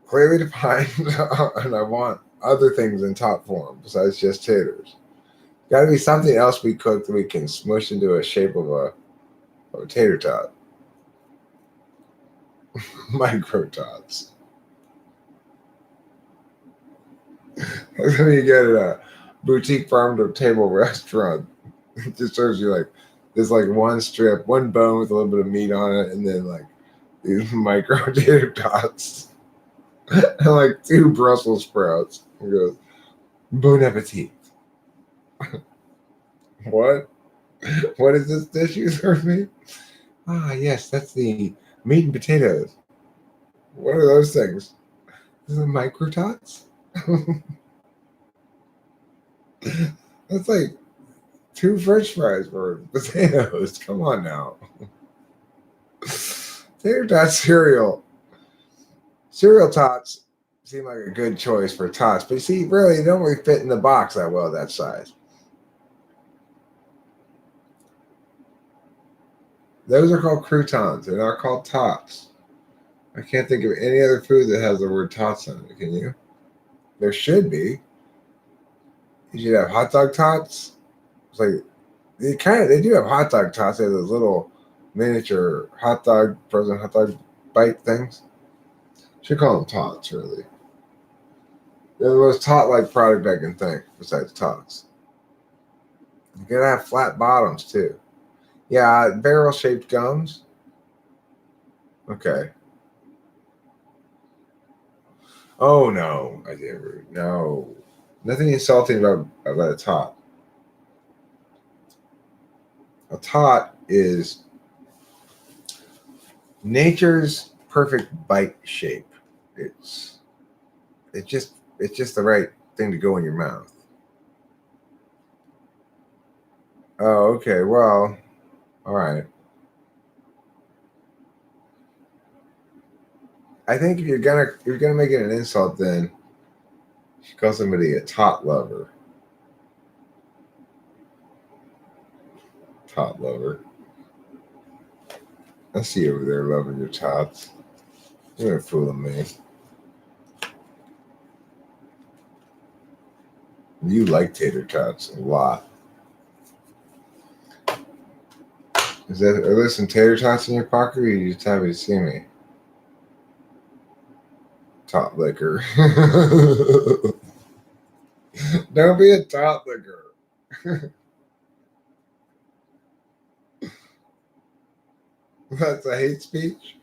clearly defined, and I want other things in tot form besides just taters. Got to be something else we cook that we can smush into a shape of a tater tot. Micro tots. That's when you get at a boutique farm to table restaurant. It just serves you like this, like one strip, one bone with a little bit of meat on it, and then like these micro tater tots, and like 2 Brussels sprouts. It goes, bon appetit. What? What is this dish you serve me? Ah, yes, that's the meat and potatoes. What are those things? Is it micro tots? That's like two French fries for potatoes. Come on now. Tater tot cereal. Cereal tots seem like a good choice for tots, but you see, really, they don't really fit in the box that well, that size. Those are called croutons. They're not called tots. I can't think of any other food that has the word tots in it. Can you? There should be. You should have hot dog tots. It's like they do have hot dog tots. They have those little miniature frozen hot dog bite things. Should call them tots, really. They're the most tot like product I can think besides tots. You gotta have flat bottoms too. Yeah, barrel shaped gums. Okay. Oh no, I didn't. No, nothing insulting about a tot. A tot is nature's perfect bite shape. It's it's just the right thing to go in your mouth. Oh, okay. Well, all right. I think if you're gonna make it an insult, then you should call somebody a tot lover. Tot lover. I see you over there loving your tots. You're fooling me. You like tater tots a lot. Are there some tater tots in your pocket, or are you just happy to see me? Tot liquor. Don't be a tot liquor. That's a hate speech.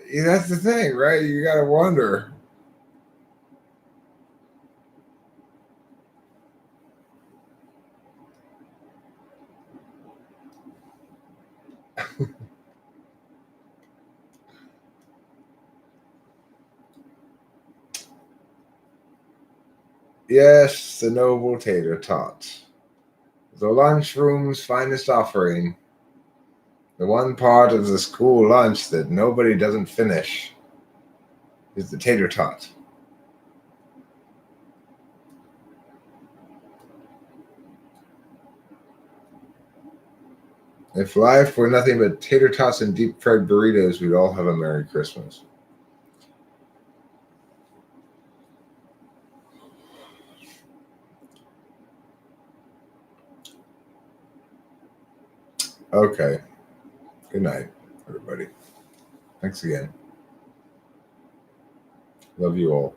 Yeah, that's the thing, right? You gotta wonder. Yes, the noble tater tot. The lunchroom's finest offering. The one part of the school lunch that nobody doesn't finish is the tater tot. If life were nothing but tater tots and deep fried burritos, we'd all have a Merry Christmas. Okay. Good night, everybody. Thanks again. Love you all.